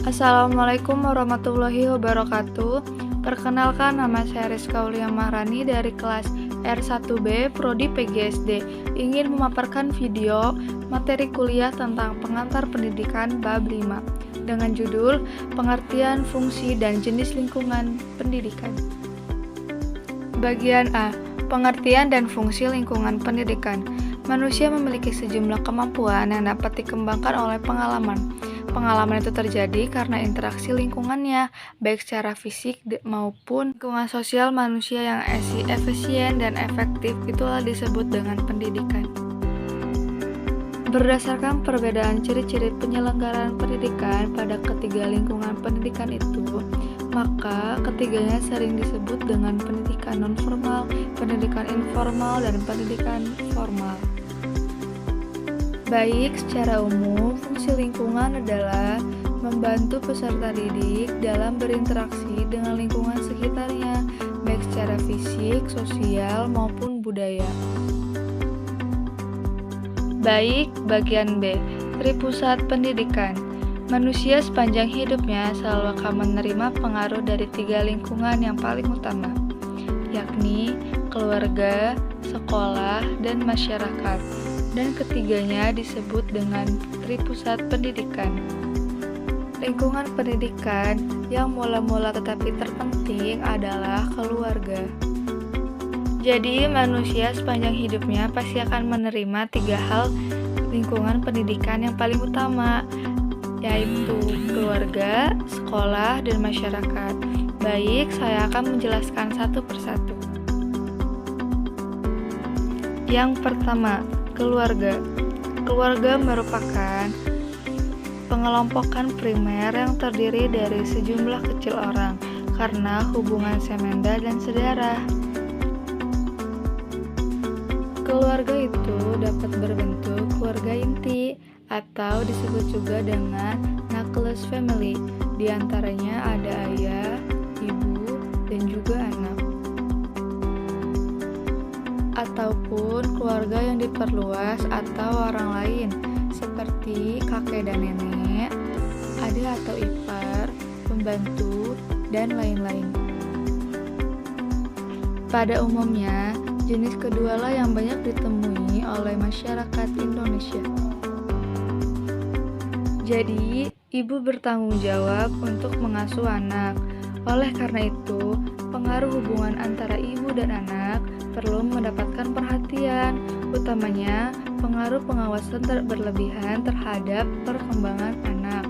Assalamualaikum warahmatullahi wabarakatuh. Perkenalkan, nama saya Rizka Aulia Mahrani dari kelas R1B Prodi PGSD. Ingin memaparkan video materi kuliah tentang pengantar pendidikan bab 5 dengan judul Pengertian Fungsi dan Jenis Lingkungan Pendidikan. Bagian A. Pengertian dan fungsi lingkungan pendidikan. Manusia memiliki sejumlah kemampuan yang dapat dikembangkan oleh pengalaman. Pengalaman itu terjadi karena interaksi lingkungannya, baik secara fisik maupun lingkungan sosial manusia yang efisien dan efektif. Itulah disebut dengan pendidikan. Berdasarkan perbedaan ciri-ciri penyelenggaraan pendidikan pada ketiga lingkungan pendidikan itu, maka ketiganya sering disebut dengan pendidikan nonformal, pendidikan informal, dan pendidikan formal. Baik, secara umum, fungsi lingkungan adalah membantu peserta didik dalam berinteraksi dengan lingkungan sekitarnya, baik secara fisik, sosial, maupun budaya. Baik, bagian B. Tripusat pendidikan. Manusia sepanjang hidupnya selalu akan menerima pengaruh dari tiga lingkungan yang paling utama, yakni keluarga, sekolah, dan masyarakat. Dan ketiganya disebut dengan tripusat pendidikan. Lingkungan pendidikan yang mula-mula tetapi terpenting adalah keluarga. Jadi manusia sepanjang hidupnya pasti akan menerima tiga hal lingkungan pendidikan yang paling utama, yaitu keluarga, sekolah, dan masyarakat. Baik, saya akan menjelaskan satu persatu. Yang pertama, keluarga. Keluarga merupakan pengelompokan primer yang terdiri dari sejumlah kecil orang karena hubungan semenda dan saudara. Keluarga itu dapat berbentuk keluarga inti atau disebut juga dengan nucleus family. Di antaranya ada ayah, ibu, dan juga anak. Ataupun keluarga yang diperluas atau orang lain seperti kakek dan nenek, adik atau ipar, pembantu, dan lain-lain. Pada umumnya, jenis kedualah yang banyak ditemui oleh masyarakat Indonesia. Jadi, ibu bertanggung jawab untuk mengasuh anak. Oleh karena itu, pengaruh hubungan antara ibu dan anak perlu mendapatkan perhatian, utamanya pengaruh pengawasan berlebihan terhadap perkembangan anak.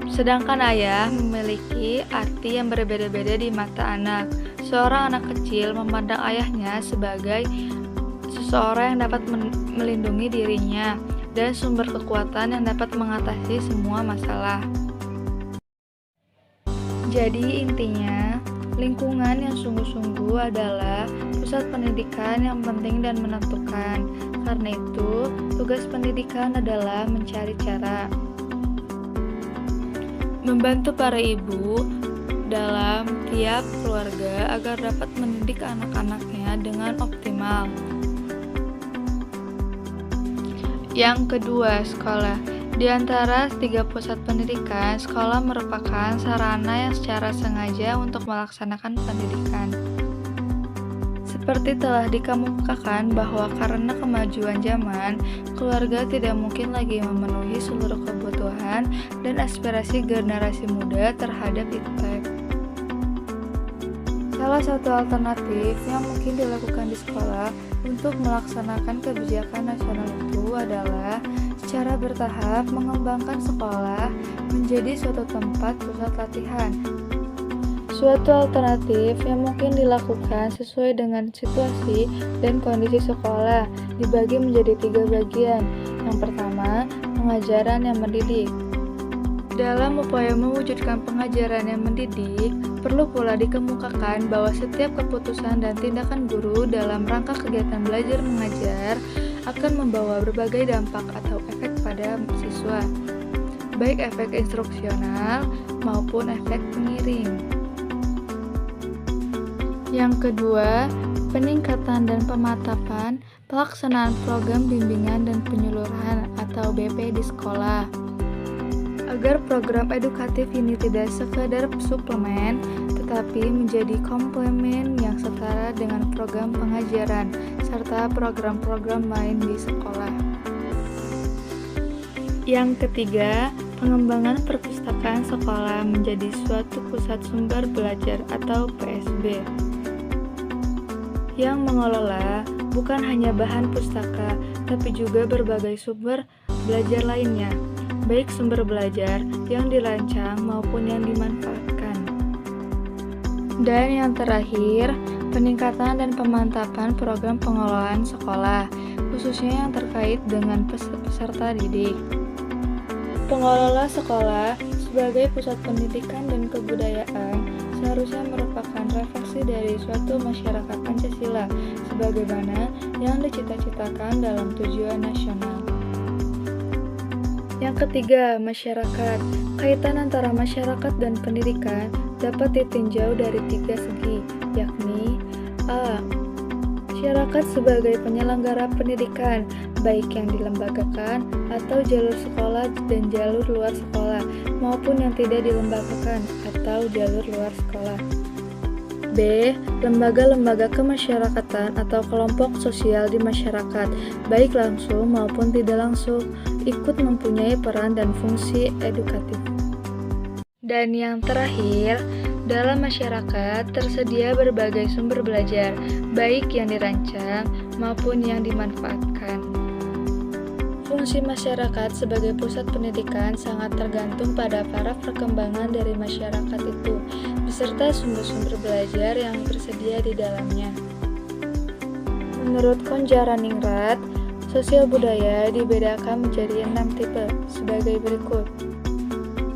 Sedangkan ayah memiliki arti yang berbeda-beda di mata anak. Seorang anak kecil memandang ayahnya sebagai seseorang yang dapat melindungi dirinya dan sumber kekuatan yang dapat mengatasi semua masalah. Jadi intinya, lingkungan yang sungguh-sungguh adalah pusat pendidikan yang penting dan menentukan. Karena itu, tugas pendidikan adalah mencari cara membantu para ibu dalam tiap keluarga agar dapat mendidik anak-anaknya dengan optimal. Yang kedua, sekolah. Di antara tiga pusat pendidikan, sekolah merupakan sarana yang secara sengaja untuk melaksanakan pendidikan. Seperti telah dikemukakan bahwa karena kemajuan zaman, keluarga tidak mungkin lagi memenuhi seluruh kebutuhan dan aspirasi generasi muda terhadap iptek. Salah satu alternatif yang mungkin dilakukan di sekolah untuk melaksanakan kebijakan nasional itu adalah secara bertahap mengembangkan sekolah menjadi suatu tempat pusat latihan. Suatu alternatif yang mungkin dilakukan sesuai dengan situasi dan kondisi sekolah dibagi menjadi tiga bagian. Yang pertama, pengajaran yang mendidik. Dalam upaya mewujudkan pengajaran yang mendidik, perlu pula dikemukakan bahwa setiap keputusan dan tindakan guru dalam rangka kegiatan belajar mengajar akan membawa berbagai dampak atau efek pada siswa, baik efek instruksional maupun efek pengiring. Yang kedua, peningkatan dan pemantapan pelaksanaan program bimbingan dan penyuluhan atau BP di sekolah. agar program edukatif ini tidak sekadar suplemen, tetapi menjadi komplement yang setara dengan program pengajaran serta program-program lain di sekolah. Yang ketiga, pengembangan perpustakaan sekolah menjadi suatu pusat sumber belajar atau PSB yang mengelola bukan hanya bahan pustaka, tapi juga berbagai sumber belajar lainnya, baik sumber belajar yang dirancang maupun yang dimanfaatkan. Dan yang terakhir, peningkatan dan pemantapan program pengelolaan sekolah, khususnya yang terkait dengan peserta didik. Pengelola sekolah sebagai pusat pendidikan dan kebudayaan seharusnya merupakan refleksi dari suatu masyarakat Pancasila sebagaimana yang dicita-citakan dalam tujuan nasional. Yang ketiga, masyarakat. Kaitan antara masyarakat dan pendidikan dapat ditinjau dari 3 segi, yakni A. Masyarakat sebagai penyelenggara pendidikan, baik yang dilembagakan atau jalur sekolah dan jalur luar sekolah, maupun yang tidak dilembagakan atau jalur luar sekolah. B. Lembaga-lembaga kemasyarakatan atau kelompok sosial di masyarakat, baik langsung maupun tidak langsung, ikut mempunyai peran dan fungsi edukatif. Dan yang terakhir, dalam masyarakat tersedia berbagai sumber belajar, baik yang dirancang maupun yang dimanfaatkan. Fungsi masyarakat sebagai pusat pendidikan sangat tergantung pada para perkembangan dari masyarakat itu, beserta sumber-sumber belajar yang tersedia di dalamnya. Menurut Konjaraningrat, sosial budaya dibedakan menjadi 6 tipe sebagai berikut.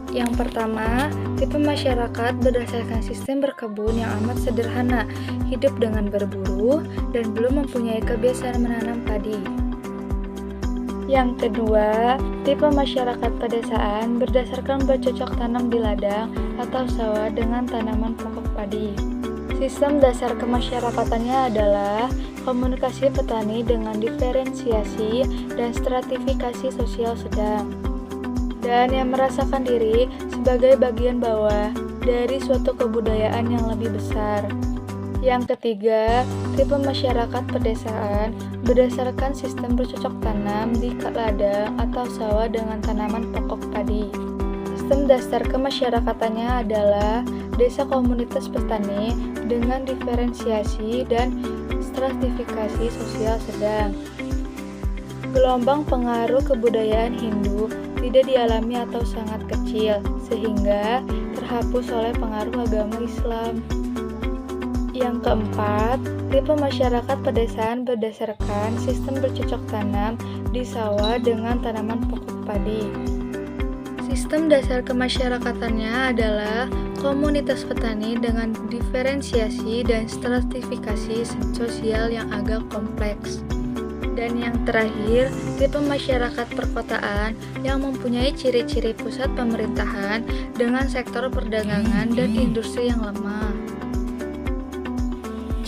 Yang pertama, tipe masyarakat berdasarkan sistem berkebun yang amat sederhana, hidup dengan berburu, dan belum mempunyai kebiasaan menanam padi. Yang kedua, tipe masyarakat pedesaan berdasarkan bercocok tanam di ladang atau sawah dengan tanaman pokok padi. Sistem dasar kemasyarakatannya adalah komunikasi petani dengan diferensiasi dan stratifikasi sosial sedang, dan yang merasakan diri sebagai bagian bawah dari suatu kebudayaan yang lebih besar. Yang ketiga, tipe masyarakat pedesaan berdasarkan sistem bercocok tanam di ladang atau sawah dengan tanaman pokok padi. Sistem dasar kemasyarakatannya adalah desa komunitas petani dengan diferensiasi dan stratifikasi sosial sedang. Gelombang pengaruh kebudayaan Hindu tidak dialami atau sangat kecil, sehingga terhapus oleh pengaruh agama Islam. Yang keempat, tipe masyarakat pedesaan berdasarkan sistem bercocok tanam di sawah dengan tanaman pokok padi. Sistem dasar kemasyarakatannya adalah komunitas petani dengan diferensiasi dan stratifikasi sosial yang agak kompleks. Dan yang terakhir, tipe masyarakat perkotaan yang mempunyai ciri-ciri pusat pemerintahan dengan sektor perdagangan dan industri yang lemah.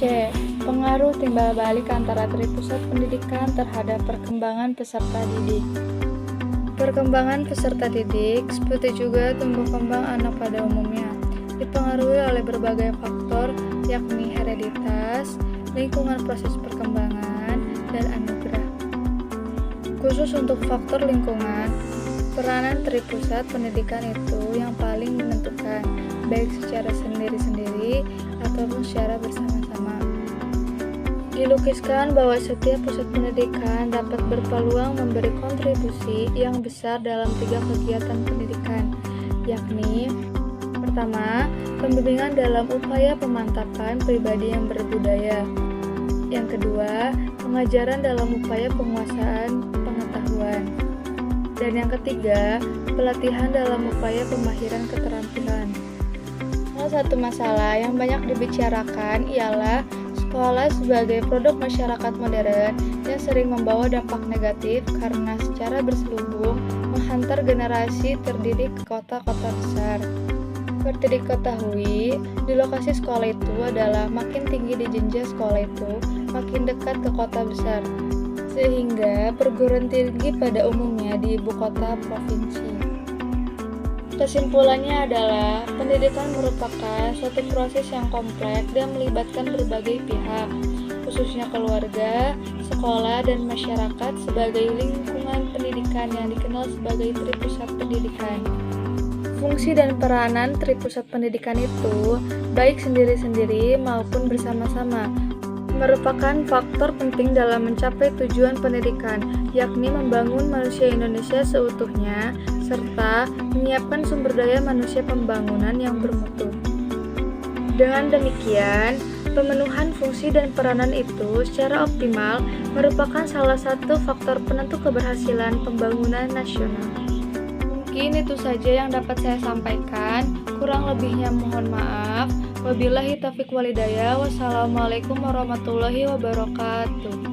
C. Pengaruh timbal balik antara pusat pendidikan terhadap perkembangan peserta didik. Perkembangan peserta didik, seperti juga tumbuh kembang anak pada umumnya, dipengaruhi oleh berbagai faktor, yakni hereditas, lingkungan proses perkembangan, dan anugerah. Khusus untuk faktor lingkungan, peranan pusat pendidikan itu yang paling menentukan, baik secara sendiri-sendiri ataupun secara bersama-sama. Dilukiskan bahwa setiap pusat pendidikan dapat berpeluang memberi kontribusi yang besar dalam 3 kegiatan pendidikan, yakni pertama, pembimbingan dalam upaya pemantapan pribadi yang berbudaya. Yang kedua, pengajaran dalam upaya penguasaan pengetahuan. Dan yang ketiga, pelatihan dalam upaya pemahiran keterampilan. Salah satu masalah yang banyak dibicarakan ialah sekolah sebagai produk masyarakat modern yang sering membawa dampak negatif karena secara berselubung menghantar generasi terdidik ke kota-kota besar. Seperti diketahui, di lokasi sekolah itu adalah makin tinggi di jenjang sekolah itu, makin dekat ke kota besar, sehingga perguruan tinggi pada umumnya di ibu kota provinsi. Kesimpulannya adalah, pendidikan merupakan suatu proses yang kompleks dan melibatkan berbagai pihak, khususnya keluarga, sekolah, dan masyarakat sebagai lingkungan pendidikan yang dikenal sebagai tripusat pendidikan. Fungsi dan peranan tripusat pendidikan itu, baik sendiri-sendiri maupun bersama-sama, merupakan faktor penting dalam mencapai tujuan pendidikan, yakni membangun manusia Indonesia seutuhnya, serta menyiapkan sumber daya manusia pembangunan yang bermutu. Dengan demikian, pemenuhan fungsi dan peranan itu secara optimal merupakan salah satu faktor penentu keberhasilan pembangunan nasional. Mungkin itu saja yang dapat saya sampaikan, kurang lebihnya mohon maaf. Wabillahi taufiq walhidayah. Wassalamualaikum warahmatullahi wabarakatuh.